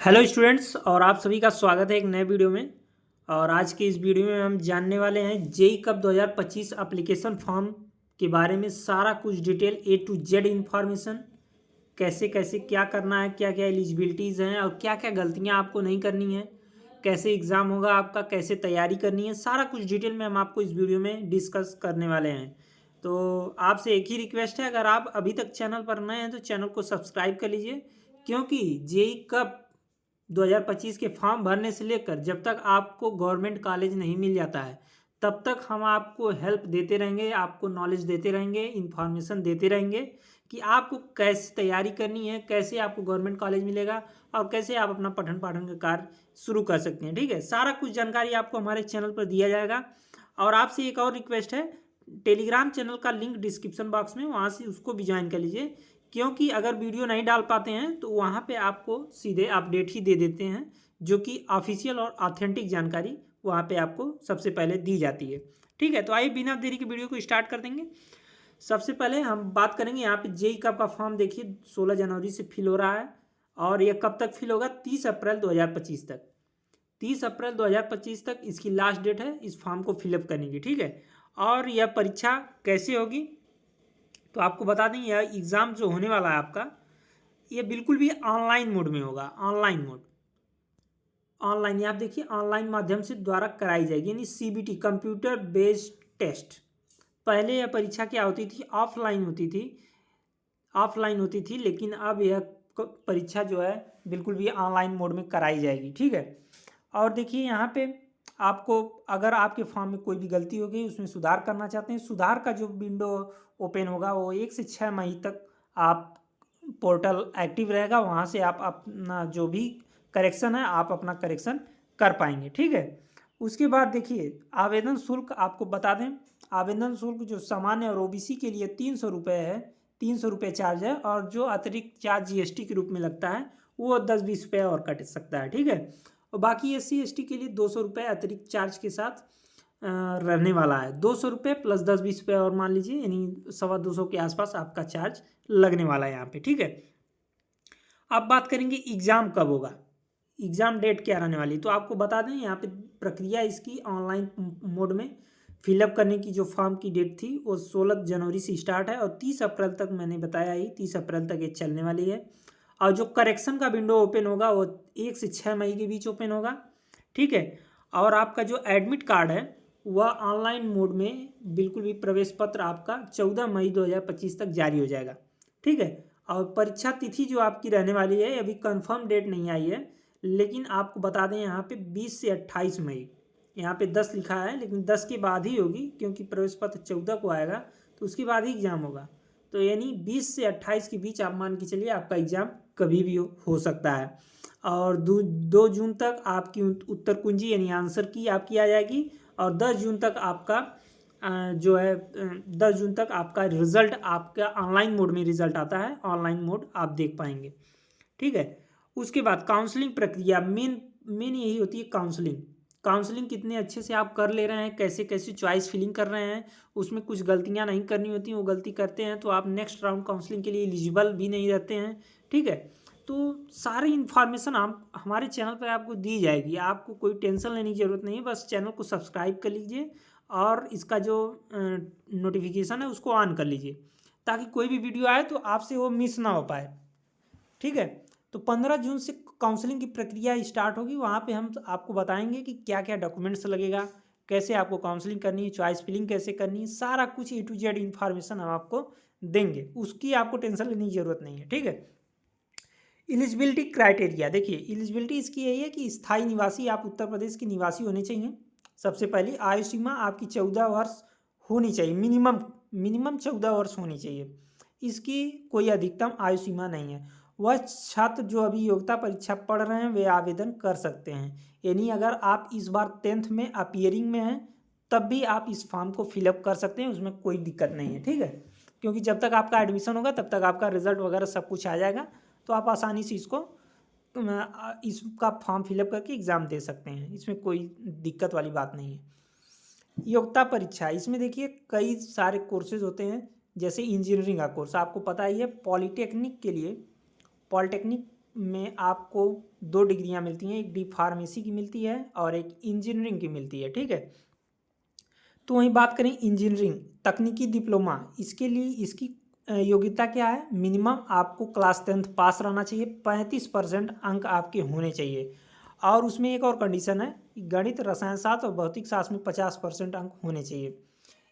Hello students और आप सभी का स्वागत है एक नए वीडियो में। और आज के इस वीडियो में हम जानने वाले हैं जेई कप 2025 एप्लीकेशन फॉर्म के बारे में सारा कुछ detail A to Z information. कैसे कैसे क्या करना है, क्या क्या एलिजिबिलिटीज़ हैं और क्या क्या गलतियां आपको नहीं करनी है, कैसे एग्ज़ाम होगा आपका, कैसे तैयारी करनी है, सारा कुछ डिटेल में हम आपको इस वीडियो में डिस्कस करने वाले हैं। तो आपसे एक ही रिक्वेस्ट है, अगर आप अभी तक चैनल पर नए हैं तो चैनल को सब्सक्राइब कर लीजिए, क्योंकि जेई कप 2025 के फॉर्म भरने से लेकर जब तक आपको गवर्नमेंट कॉलेज नहीं मिल जाता है तब तक हम आपको हेल्प देते रहेंगे, आपको नॉलेज देते रहेंगे, इन्फॉर्मेशन देते रहेंगे कि आपको कैसे तैयारी करनी है, कैसे आपको गवर्नमेंट कॉलेज मिलेगा और कैसे आप अपना पठन पाठन का कार्य शुरू कर सकते हैं। ठीक है, सारा कुछ जानकारी आपको हमारे चैनल पर दिया जाएगा। और आपसे एक और रिक्वेस्ट है, टेलीग्राम चैनल का लिंक डिस्क्रिप्शन बॉक्स में, वहाँ से उसको भी ज्वाइन कर लीजिए, क्योंकि अगर वीडियो नहीं डाल पाते हैं तो वहाँ पे आपको सीधे अपडेट ही दे देते हैं, जो कि ऑफिशियल और ऑथेंटिक जानकारी वहाँ पे आपको सबसे पहले दी जाती है। ठीक है, तो आइए बिना देरी के वीडियो को स्टार्ट कर देंगे। सबसे पहले हम बात करेंगे यहाँ पे जेई कप का फॉर्म। देखिए 16 जनवरी से फिल हो रहा है और ये कब तक फिल होगा? 30 अप्रैल 2025 तक। 30 अप्रैल 2025 तक इसकी लास्ट डेट है इस फॉर्म को फिलअप करने की। ठीक है, और यह परीक्षा कैसे होगी तो आपको बता दें, यह एग्ज़ाम जो होने वाला है आपका, ये बिल्कुल भी ऑनलाइन मोड में होगा। ऑनलाइन मोड, ऑनलाइन ये आप देखिए ऑनलाइन माध्यम से द्वारा कराई जाएगी, यानी सीबीटी कंप्यूटर बेस्ड टेस्ट। पहले यह परीक्षा क्या होती थी? ऑफलाइन होती थी, लेकिन अब यह परीक्षा जो है बिल्कुल भी ऑनलाइन मोड में कराई जाएगी। ठीक है, और देखिए यहाँ पे आपको अगर आपके फॉर्म में कोई भी गलती हो गई, उसमें सुधार करना चाहते हैं, सुधार का जो विंडो ओपन होगा वो 1 से 6 मई तक आप पोर्टल एक्टिव रहेगा, वहाँ से आप अपना जो भी करेक्शन है आप अपना करेक्शन कर पाएंगे। ठीक है, उसके बाद देखिए आवेदन शुल्क आपको बता दें। आवेदन शुल्क जो सामान्य और ओबीसी के लिए 300 रुपये है, 300 रुपये चार्ज है, और जो अतिरिक्त चार्ज जीएसटी के रूप में लगता है वो 10-20 रुपये और कट सकता है। ठीक है, और बाकी SC ST के लिए 200 रुपये अतिरिक्त चार्ज के साथ रहने वाला है। 200 रुपये प्लस 10-20 रुपये और मान लीजिए, यानी 250 के आसपास आपका चार्ज लगने वाला है यहाँ पे। ठीक है, अब बात करेंगे एग्ज़ाम कब होगा, एग्ज़ाम डेट क्या रहने वाली। तो आपको बता दें यहाँ पे प्रक्रिया इसकी ऑनलाइन मोड में फिलअप करने की जो फॉर्म की डेट थी वो 16 जनवरी से स्टार्ट है और 30 अप्रैल तक, मैंने बताया ही 30 अप्रैल तक ये चलने वाली है। और जो करेक्शन का विंडो ओपन होगा वो 1 से 6 मई के बीच ओपन होगा। ठीक है, और आपका जो एडमिट कार्ड है वह ऑनलाइन मोड में बिल्कुल भी प्रवेश पत्र आपका 14 मई 2025 तक जारी हो जाएगा। ठीक है, और परीक्षा तिथि जो आपकी रहने वाली है, अभी कंफर्म डेट नहीं आई है, लेकिन आपको बता दें यहाँ पे 20 से 28 मई, यहाँ पे 10 लिखा है लेकिन 10 के बाद ही होगी, क्योंकि प्रवेश पत्र 14 को आएगा तो उसके बाद ही एग्ज़ाम होगा। तो यानी 20 से 28 के बीच आप मान के चलिए आपका एग्ज़ाम कभी भी हो सकता है। और 2 जून तक आपकी उत्तर कुंजी यानी आंसर की आपकी आ जाएगी, और 10 जून तक आपका जो है 10 जून तक आपका रिज़ल्ट आपका ऑनलाइन मोड में रिज़ल्ट आता है, ऑनलाइन मोड आप देख पाएंगे। ठीक है, उसके बाद काउंसलिंग प्रक्रिया, मेन मेन यही होती है काउंसलिंग। काउंसलिंग कितने अच्छे से आप कर ले रहे हैं, कैसे कैसे चॉइस फिलिंग कर रहे हैं, उसमें कुछ गलतियां नहीं करनी होती, वो गलती करते हैं तो आप नेक्स्ट राउंड काउंसलिंग के लिए एलिजिबल भी नहीं रहते हैं। ठीक है, तो सारी इन्फॉर्मेशन हम हमारे चैनल पर आपको दी जाएगी, आपको कोई टेंशन लेने की ज़रूरत नहीं है, बस चैनल को सब्सक्राइब कर लीजिए और इसका जो नोटिफिकेशन है उसको ऑन कर लीजिए, ताकि कोई भी वीडियो आए तो आपसे वो मिस ना हो पाए। ठीक है, तो 15 जून से काउंसलिंग की प्रक्रिया स्टार्ट होगी, वहाँ पे हम आपको बताएंगे कि क्या क्या डॉक्यूमेंट्स लगेगा, कैसे आपको काउंसलिंग करनी है, चॉइस फिलिंग कैसे करनी है, सारा कुछ A to Z इन्फॉर्मेशन हम आपको देंगे, उसकी आपको टेंशन लेने की ज़रूरत नहीं है। ठीक है, एलिजिबिलिटी क्राइटेरिया, देखिए एलिजिबिलिटी इसकी यही है कि स्थायी निवासी आप उत्तर प्रदेश के निवासी होने चाहिए। सबसे पहली आयु सीमा आपकी 14 वर्ष होनी चाहिए, मिनिमम 14 वर्ष होनी चाहिए, इसकी कोई अधिकतम आयु सीमा नहीं है। वह छात्र जो अभी योग्यता परीक्षा पढ़ रहे हैं वे आवेदन कर सकते हैं, यानी अगर आप इस बार 10th में अपीयरिंग में हैं तब भी आप इस फॉर्म को फिलअप कर सकते हैं, उसमें कोई दिक्कत नहीं है। ठीक है, क्योंकि जब तक आपका एडमिशन होगा तब तक आपका रिजल्ट वगैरह सब कुछ आ जाएगा, तो आप आसानी से इसका फॉर्म फिलअप करके एग्ज़ाम दे सकते हैं, इसमें कोई दिक्कत वाली बात नहीं है। योग्यता परीक्षा, इसमें देखिए कई सारे कोर्सेज होते हैं, जैसे इंजीनियरिंग का कोर्स आपको पता ही है, पॉलिटेक्निक में आपको 2 डिग्रियाँ मिलती हैं, एक डी फार्मेसी की मिलती है और एक इंजीनियरिंग की मिलती है, ठीक है। तो वहीं बात करें इंजीनियरिंग तकनीकी डिप्लोमा, इसके लिए इसकी योग्यता क्या है? मिनिमम आपको क्लास 10th पास रहना चाहिए, 35% अंक आपके होने चाहिए और उसमें एक और कंडीशन है कि गणित, रसायन शास्त्र और भौतिक शास्त्र में 50% अंक होने चाहिए।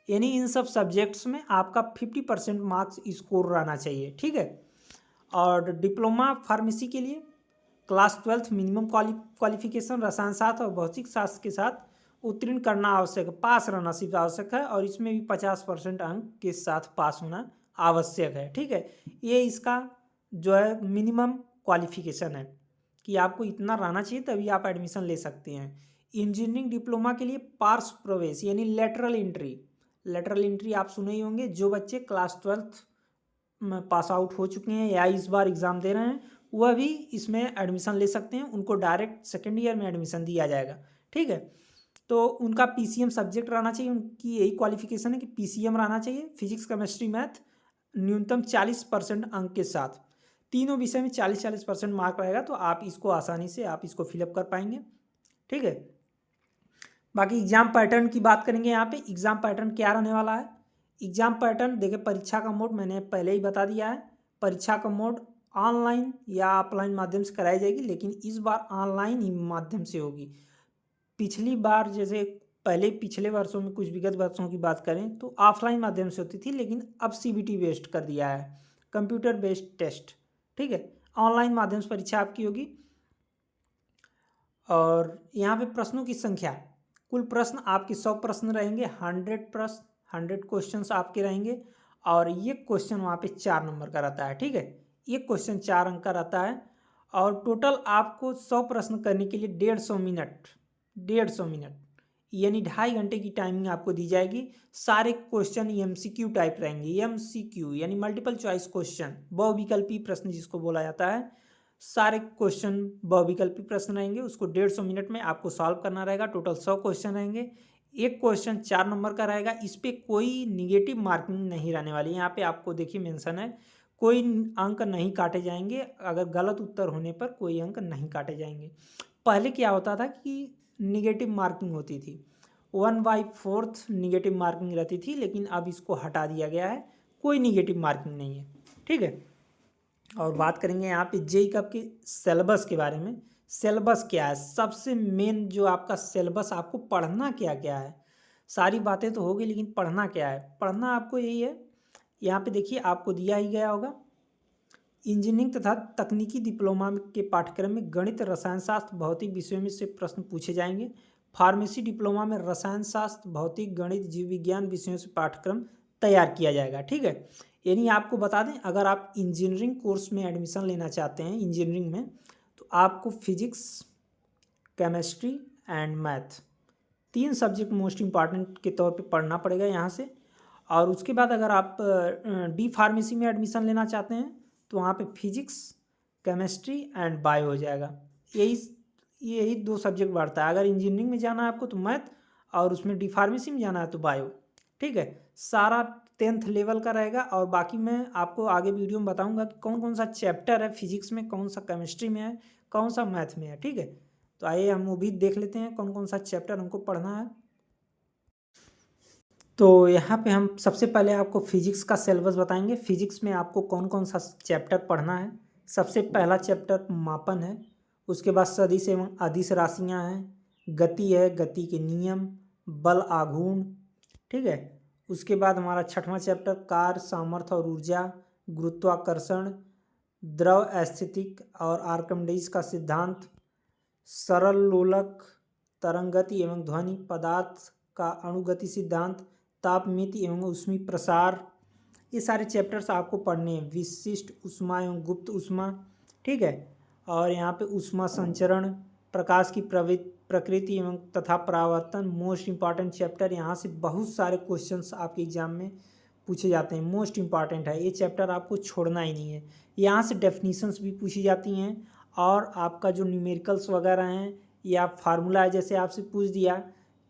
यानी इन सब सब्जेक्ट्स में आपका 50% मार्क्स स्कोर रहना चाहिए, ठीक है। और डिप्लोमा फार्मेसी के लिए क्लास 12th मिनिमम क्वालिफिकेशन रसायन शास्त्र और भौतिक शास्त्र के साथ उत्तीर्ण करना आवश्यक है, पास रहना सिर्फ आवश्यक है और इसमें भी 50% अंक के साथ पास होना आवश्यक है, ठीक है। ये इसका जो है मिनिमम क्वालिफिकेशन है कि आपको इतना रहना चाहिए तभी आप एडमिशन ले सकते हैं। इंजीनियरिंग डिप्लोमा के लिए पार्श्व प्रवेश यानी लेटरल एंट्री आप सुने ही होंगे। जो बच्चे क्लास 12th में पास आउट हो चुके हैं या इस बार एग्ज़ाम दे रहे हैं वह भी इसमें एडमिशन ले सकते हैं, उनको डायरेक्ट सेकेंड ईयर में एडमिशन दिया जाएगा, ठीक है। तो उनका पीसीएम सब्जेक्ट रहना चाहिए, उनकी यही क्वालिफिकेशन है कि पीसीएम रहना चाहिए, फिजिक्स केमिस्ट्री मैथ, न्यूनतम 40% अंक के साथ, तीनों विषय में 40-40% मार्क रहेगा तो आप इसको आसानी से आप इसको फिलअप कर पाएंगे, ठीक है। बाकी एग्जाम पैटर्न की बात करेंगे। यहाँ पे एग्जाम पैटर्न क्या रहने वाला है? एग्जाम पैटर्न देखिए, परीक्षा का मोड मैंने पहले ही बता दिया है। परीक्षा का मोड ऑनलाइन या ऑफलाइन माध्यम से कराई जाएगी, लेकिन इस बार ऑनलाइन ही माध्यम से होगी। पिछली बार जैसे पहले पिछले वर्षों में कुछ विगत वर्षों की बात करें तो ऑफलाइन माध्यम से होती थी, लेकिन अब सीबीटी बेस्ड कर दिया है, कंप्यूटर बेस्ड टेस्ट, ठीक है। ऑनलाइन माध्यम से परीक्षा आपकी होगी। और यहाँ पे प्रश्नों की संख्या, कुल प्रश्न आपके 100 प्रश्न रहेंगे, 100 प्रश्न 100 क्वेश्चन आपके रहेंगे और ये क्वेश्चन वहाँ पे 4 नंबर का रहता है, ठीक है। ये क्वेश्चन 4 अंक का रहता है और टोटल आपको 100 प्रश्न करने के लिए 150 मिनट यानी 2.5 घंटे की टाइमिंग आपको दी जाएगी। सारे क्वेश्चन एमसीक्यू टाइप रहेंगे, एमसीक्यू यानी मल्टीपल चॉइस क्वेश्चन, बहुविकल्पी प्रश्न जिसको बोला जाता है। सारे क्वेश्चन बहुविकल्पी प्रश्न रहेंगे, उसको 150 मिनट में आपको सॉल्व करना रहेगा। टोटल 100 क्वेश्चन रहेंगे, एक क्वेश्चन 4 नंबर का रहेगा। इस पर कोई निगेटिव मार्किंग नहीं रहने वाली। यहाँ पे आपको देखिए मेंशन है, कोई अंक नहीं काटे जाएंगे, अगर गलत उत्तर होने पर कोई अंक नहीं काटे जाएंगे। पहले क्या होता था कि निगेटिव मार्किंग होती थी, 1/4 निगेटिव मार्किंग रहती थी, लेकिन अब इसको हटा दिया गया है, कोई निगेटिव मार्किंग नहीं है, ठीक है। और बात करेंगे यहाँ पे जेईई कब के सिलेबस के बारे में। सिलेबस क्या है? सबसे मेन जो आपका सिलेबस, आपको पढ़ना क्या क्या है। सारी बातें तो होगी, लेकिन पढ़ना क्या है? पढ़ना आपको यही है, यहाँ पे देखिए आपको दिया ही गया होगा। इंजीनियरिंग तथा तकनीकी डिप्लोमा के पाठ्यक्रम में गणित, रसायन शास्त्र, भौतिक विषयों में से प्रश्न पूछे जाएंगे। फार्मेसी डिप्लोमा में रसायन शास्त्र, भौतिक, गणित, जीव विज्ञान विषयों से पाठ्यक्रम तैयार किया जाएगा, ठीक है। यानी आपको बता दें, अगर आप इंजीनियरिंग कोर्स में एडमिशन लेना चाहते हैं इंजीनियरिंग में, तो आपको physics, chemistry and math, 3 subject most important के तौर पे पढ़ना पड़ेगा यहाँ से। और उसके बाद अगर आप डी फार्मेसी में एडमिशन लेना चाहते हैं तो वहाँ पे फिजिक्स, केमिस्ट्री एंड बायो हो जाएगा। यही 2 सब्जेक्ट बढ़ता है। अगर इंजीनियरिंग में जाना है आपको तो मैथ, और उसमें डी फार्मेसी में जाना है तो बायो, ठीक है। सारा 10th लेवल का रहेगा। और बाकी मैं आपको आगे वीडियो में बताऊंगा कि कौन कौन सा चैप्टर है फिजिक्स में, कौन सा केमिस्ट्री में है, कौन सा मैथ में है, ठीक है। तो आइए हम वो भी देख लेते हैं कौन कौन सा चैप्टर हमको पढ़ना है। तो यहाँ पे हम सबसे पहले आपको फिजिक्स का सिलेबस बताएंगे। फिजिक्स में आपको कौन कौन सा चैप्टर पढ़ना है। सबसे पहला चैप्टर मापन है, उसके बाद सदिश एवं अदिश राशियाँ हैं, गति है, गति के नियम, बल आघूर्ण, ठीक है। उसके बाद हमारा 6वां चैप्टर कार्य, सामर्थ्य और ऊर्जा, गुरुत्वाकर्षण, द्रव अस्थितिक और आर्किमिडीज का सिद्धांत, सरल लोलक, तरंगति एवं ध्वनि, पदार्थ का अणुगति सिद्धांत, तापमिति एवं ऊष्मीय प्रसार, ये सारे चैप्टर्स आपको पढ़ने हैं। विशिष्ट ऊष्मा एवं गुप्त ऊष्मा, ठीक है। और यहाँ पे ऊष्मा संचरण, प्रकाश की प्रकृति एवं तथा परावर्तन, मोस्ट इम्पॉर्टेंट चैप्टर। यहाँ से बहुत सारे क्वेश्चंस आपके एग्जाम में पूछे जाते हैं, मोस्ट इम्पॉर्टेंट है ये चैप्टर, आपको छोड़ना ही नहीं है। यहाँ से डेफिनीशंस भी पूछी जाती हैं और आपका जो न्यूमेरिकल्स वगैरह हैं या फार्मूला है, जैसे आपसे पूछ दिया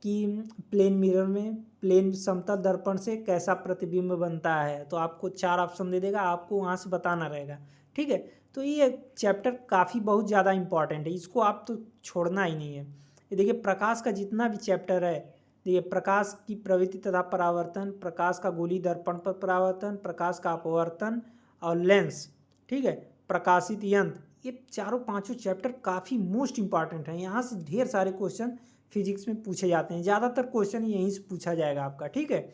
कि प्लेन मिरर में, प्लेन समतल दर्पण से कैसा प्रतिबिंब बनता है, तो आपको 4 ऑप्शन दे देगा, आपको वहाँ से बताना रहेगा, ठीक है। तो ये चैप्टर काफ़ी बहुत ज़्यादा इम्पॉर्टेंट है, इसको आप तो छोड़ना ही नहीं है। ये देखिए प्रकाश का जितना भी चैप्टर है, देखिए प्रकाश की प्रवृत्ति तथा परावर्तन, प्रकाश का गोलीय दर्पण पर परावर्तन, प्रकाश का अपवर्तन और लेंस, ठीक है, प्रकाशित यंत्र, ये चारों पांचों चैप्टर काफ़ी मोस्ट इंपॉर्टेंट हैं। यहाँ से ढेर सारे क्वेश्चन फिजिक्स में पूछे जाते हैं, ज़्यादातर क्वेश्चन यहीं से पूछा जाएगा आपका, ठीक है।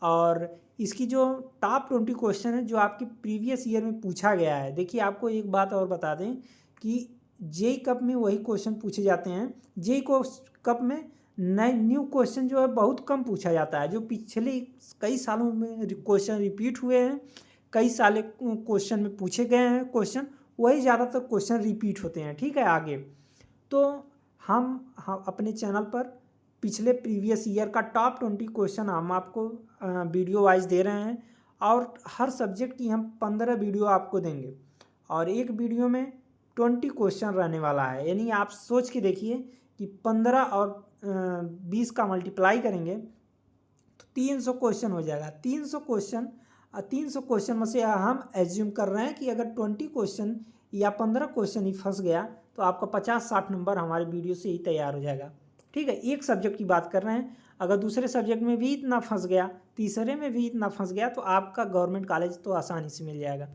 और इसकी जो टॉप 20 क्वेश्चन है जो आपके प्रीवियस ईयर में पूछा गया है, देखिए आपको एक बात और बता दें कि जेई कप में वही क्वेश्चन पूछे जाते हैं। जेई कप में नए न्यू क्वेश्चन जो है बहुत कम पूछा जाता है। जो पिछले कई सालों में क्वेश्चन रिपीट हुए हैं, कई साल क्वेश्चन में पूछे गए हैं क्वेश्चन, वही ज़्यादातर क्वेश्चन रिपीट होते हैं, ठीक है। आगे तो हम अपने चैनल पर पिछले प्रीवियस ईयर का टॉप 20 क्वेश्चन हम आपको वीडियो वाइज दे रहे हैं, और हर सब्जेक्ट की हम 15 वीडियो आपको देंगे, और एक वीडियो में 20 क्वेश्चन रहने वाला है। यानी आप सोच के देखिए कि 15 और 20 का मल्टीप्लाई करेंगे तो 300 क्वेश्चन हो जाएगा। 300 क्वेश्चन में से हम एज्यूम कर रहे हैं कि अगर 20 क्वेश्चन या 15 क्वेश्चन ही फंस गया तो आपका 50-60 नंबर हमारे वीडियो से ही तैयार हो जाएगा, ठीक है। एक सब्जेक्ट की बात कर रहे हैं, अगर दूसरे सब्जेक्ट में भी इतना फंस गया, तीसरे में भी इतना फंस गया, तो आपका गवर्नमेंट कॉलेज तो आसानी से मिल जाएगा।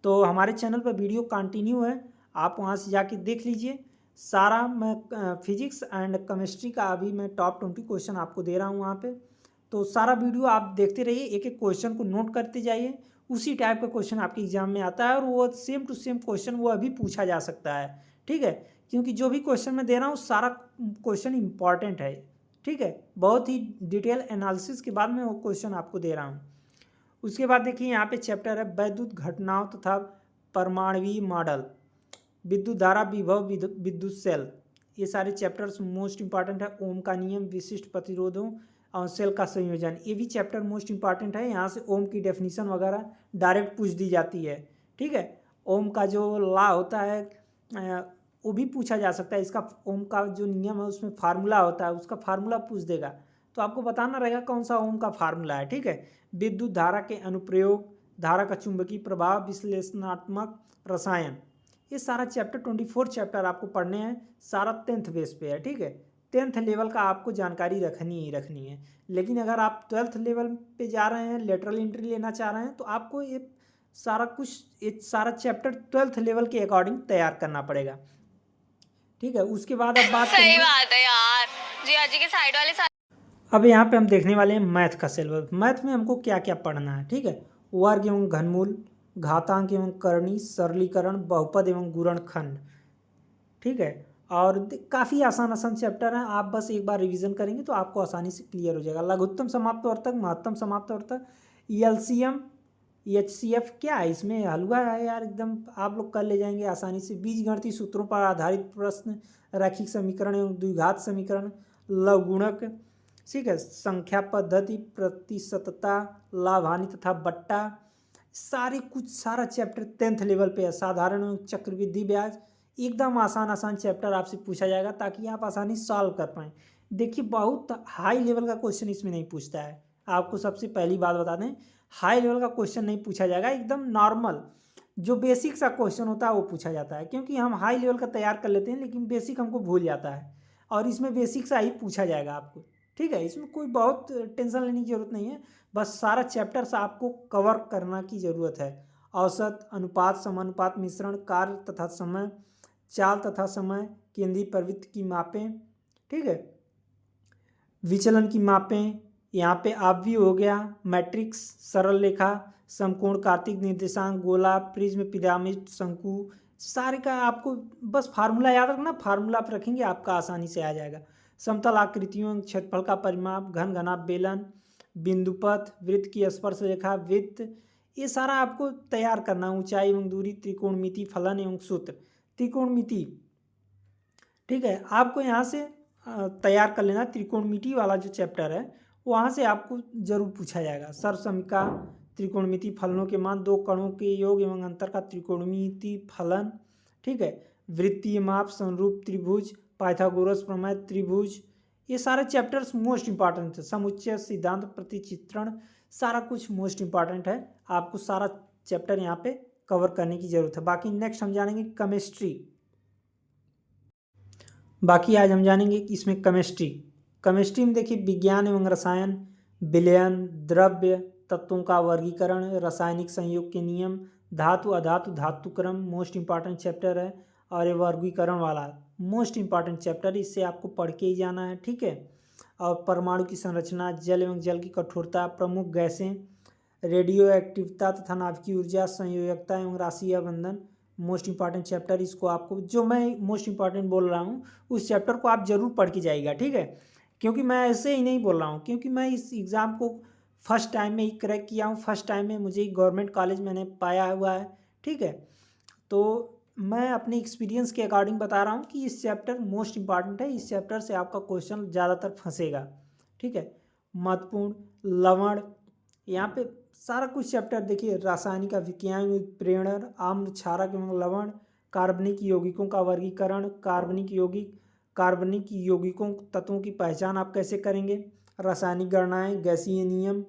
तो हमारे चैनल पर वीडियो कंटिन्यू है, आप वहाँ से जाके देख लीजिए सारा। मैं फिजिक्स एंड केमिस्ट्री का अभी मैं टॉप 20 क्वेश्चन आपको दे रहा हूँ वहाँ पे, तो सारा वीडियो आप देखते रहिए, एक एक क्वेश्चन को नोट करते जाइए। उसी टाइप का क्वेश्चन आपके एग्जाम में आता है, और वो सेम टू सेम क्वेश्चन वो अभी पूछा जा सकता है, ठीक है। क्योंकि जो भी क्वेश्चन मैं दे रहा हूँ सारा क्वेश्चन इंपॉर्टेंट है, ठीक है। बहुत ही डिटेल एनालिसिस के बाद मैं वो क्वेश्चन आपको दे रहा हूँ। उसके बाद देखिए यहाँ पे चैप्टर है वैद्युत घटनाओं तथा परमाणुवीय मॉडल, विद्युत धारा, विभव, विद्युत सेल, ये सारे चैप्टर्स मोस्ट इंपॉर्टेंट है। ओम का नियम, विशिष्ट प्रतिरोधों और सेल का संयोजन, ये भी चैप्टर मोस्ट इंपॉर्टेंट है। यहाँ से ओम की डेफिनेशन वगैरह डायरेक्ट पूछ दी जाती है, ठीक है। ओम का जो लॉ होता है वो भी पूछा जा सकता है। इसका ओम का जो नियम है उसमें फार्मूला होता है, उसका फार्मूला पूछ देगा, तो आपको बताना रहेगा कौन सा ओम का फार्मूला है, ठीक है। विद्युत धारा के अनुप्रयोग, धारा का चुंबकीय प्रभाव, विश्लेषणात्मक रसायन, ये सारा चैप्टर 24 चैप्टर आपको पढ़ने हैं। सारा 10th बेस पे है, ठीक है। 10th लेवल का आपको जानकारी रखनी ही रखनी है। लेकिन अगर आप 12th लेवल पे जा रहे हैं, लेटरल एंट्री लेना चाह रहे हैं, तो आपको ये सारा चैप्टर 12th लेवल के अकॉर्डिंग तैयार करना पड़ेगा, ठीक है। उसके बाद अब बात सही बात है यार, जी के साइड वाले अब यहाँ पे हम देखने वाले हैं मैथ का सिलेबस। मैथ में हमको क्या क्या पढ़ना है, ठीक है। वर्ग एवं घनमूल, घातांक एवं करणी, सरलीकरण, बहुपद एवं गुणनखंड, ठीक है। और काफ़ी आसान आसान चैप्टर हैं, आप बस एक बार रिवीजन करेंगे तो आपको आसानी से क्लियर हो जाएगा। लघुत्तम समाप्तवर्तक, महत्तम समाप्तवर्तक, एलसीएम, एचसीएफ, क्या है इसमें हलवा है यार, एकदम आप लोग कर ले जाएंगे आसानी से। बीजगणितीय सूत्रों पर आधारित प्रश्न, रैखिक समीकरण एवं द्विघात समीकरण, लवगुणक, ठीक है, संख्या पद्धति, प्रतिशतता, लाभ हानि तथा बट्टा, सारा चैप्टर 10th लेवल पे है। साधारण एवं चक्रवृद्धि ब्याज, एकदम आसान आसान चैप्टर आपसे पूछा जाएगा ताकि आप आसानी सॉल्व कर पाएँ। देखिए बहुत हाई लेवल का क्वेश्चन इसमें नहीं पूछता है, आपको सबसे पहली बात बता दें, हाई लेवल का क्वेश्चन नहीं पूछा जाएगा। एकदम नॉर्मल जो बेसिक सा क्वेश्चन होता है वो पूछा जाता है, क्योंकि हम हाई लेवल का तैयार कर लेते हैं लेकिन बेसिक हमको भूल जाता है, और इसमें बेसिक सा ही पूछा जाएगा आपको, ठीक है। इसमें कोई बहुत टेंशन लेने की जरूरत नहीं है, बस सारा चैप्टर्स आपको कवर करना की ज़रूरत है। औसत, अनुपात, समानुपात, मिश्रण, कार्य तथा समय, चाल तथा समय, केंद्रीय प्रवृत्ति की मापें, ठीक है, विचलन की मापें, यहाँ पे आव्यूह हो गया, मैट्रिक्स, सरल रेखा, समकोण, कार्तिक निर्देशांक, गोला, प्रिज्म, पिरामिड, शंकु, सारे का आपको बस फार्मूला याद रखना। फार्मूला आप रखेंगे आपका आसानी से आ जाएगा। समतल आकृतियों, क्षेत्रफल का परिमाप, घन घनाभ, बेलन, बिंदुपथ, वृत्त की स्पर्श रेखा, वृत्त, ये सारा आपको तैयार करना। ऊंचाई एवं दूरी, त्रिकोणमिति, फलन एवं सूत्र, त्रिकोणमिति, ठीक है, आपको यहाँ से तैयार कर लेना। त्रिकोणमिति वाला जो चैप्टर है वहाँ से आपको जरूर पूछा जाएगा। सर्वसमीका, त्रिकोणमिति, फलनों के मान, दो कणों के योग एवं अंतर का त्रिकोणमिति फलन, ठीक है, वृत्तीय माप, समरूप त्रिभुज, पाइथागोरस प्रमेय, त्रिभुज, ये सारे चैप्टर्स मोस्ट इंपॉर्टेंट है। समुच्चय सिद्धांत, प्रतिचित्रण, सारा कुछ मोस्ट इंपॉर्टेंट है। आपको सारा चैप्टर यहाँ पे कवर करने की ज़रूरत है। बाकी नेक्स्ट हम जानेंगे केमिस्ट्री। बाकी आज हम जानेंगे कि इसमें केमिस्ट्री में देखिए विज्ञान एवं रसायन, विलयन, द्रव्य तत्वों का वर्गीकरण, रासायनिक संयोग के नियम, धातु अधातु धातुक्रम मोस्ट इंपॉर्टेंट चैप्टर है। और ये वर्गीकरण वाला मोस्ट इंपॉर्टेंट चैप्टर, इससे आपको पढ़ के ही जाना है, ठीक है। और परमाणु की संरचना, जल एवं जल की कठोरता, प्रमुख गैसें, रेडियो एक्टिवता तथा नाभिकीय ऊर्जा, संयोजकता एवं राशिया बंधन मोस्ट इंपॉर्टेंट चैप्टर। इसको आपको जो मैं मोस्ट इंपॉर्टेंट बोल रहा हूँ उस चैप्टर को आप जरूर पढ़ के जाइएगा, ठीक है। क्योंकि मैं ऐसे ही नहीं बोल रहा हूँ, क्योंकि मैं इस एग्ज़ाम को फर्स्ट टाइम में ही क्रैक किया हूँ, फर्स्ट टाइम में मुझे गवर्नमेंट कॉलेज मैंने पाया हुआ है, ठीक है। तो मैं अपने एक्सपीरियंस के अकॉर्डिंग बता रहा हूँ कि इस चैप्टर मोस्ट इंपॉर्टेंट है, इस चैप्टर से आपका क्वेश्चन ज़्यादातर फंसेगा, ठीक है। महत्वपूर्ण लवण, यहाँ पे सारा कुछ चैप्टर देखिए, रासायनिक अभिक्रियाएं, प्रेरण, आम्ल, क्षारक एवं लवण, कार्बनिक यौगिकों का वर्गीकरण, कार्बनिक यौगिकों तत्वों की पहचान आप कैसे करेंगे, रासायनिक गणनाएं, गैसीय नियम,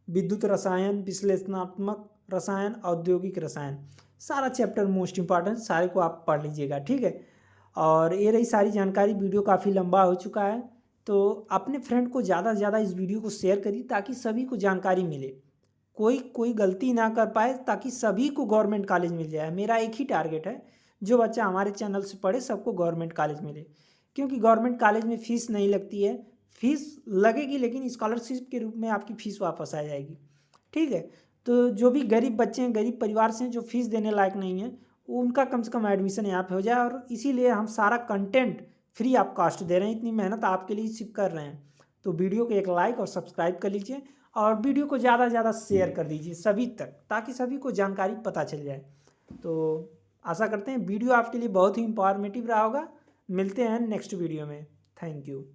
विद्युत रसायन, विश्लेषणात्मक रसायन, औद्योगिक रसायन, सारा चैप्टर मोस्ट इंपॉर्टेंट, सारे को आप पढ़ लीजिएगा, ठीक है। और ये रही सारी जानकारी। वीडियो काफ़ी लंबा हो चुका है, तो अपने फ्रेंड को ज़्यादा से ज़्यादा इस वीडियो को शेयर करिए ताकि सभी को जानकारी मिले, कोई गलती ना कर पाए, ताकि सभी को गवर्नमेंट कॉलेज मिल जाए। मेरा एक ही टारगेट है, जो बच्चा हमारे चैनल से पढ़े सबको गवर्नमेंट कॉलेज मिले, क्योंकि गवर्नमेंट कॉलेज में फ़ीस नहीं लगती है, फीस लगेगी लेकिन स्कॉलरशिप के रूप में आपकी फ़ीस वापस आ जाएगी, ठीक है। तो जो भी गरीब बच्चे हैं, गरीब परिवार से हैं, जो फीस देने लायक नहीं है, उनका कम से कम एडमिशन यहाँ पे हो जाए। और इसीलिए हम सारा कंटेंट फ्री ऑफ कॉस्ट दे रहे हैं, इतनी मेहनत आपके लिए सिर्फ कर रहे हैं। तो वीडियो को एक लाइक और सब्सक्राइब कर लीजिए, और वीडियो को ज़्यादा से ज़्यादा शेयर कर दीजिए सभी तक, ताकि सभी को जानकारी पता चल जाए। तो आशा करते हैं वीडियो आपके लिए बहुत ही इंफॉर्मेटिव रहा होगा। मिलते हैं नेक्स्ट वीडियो में। Thank you.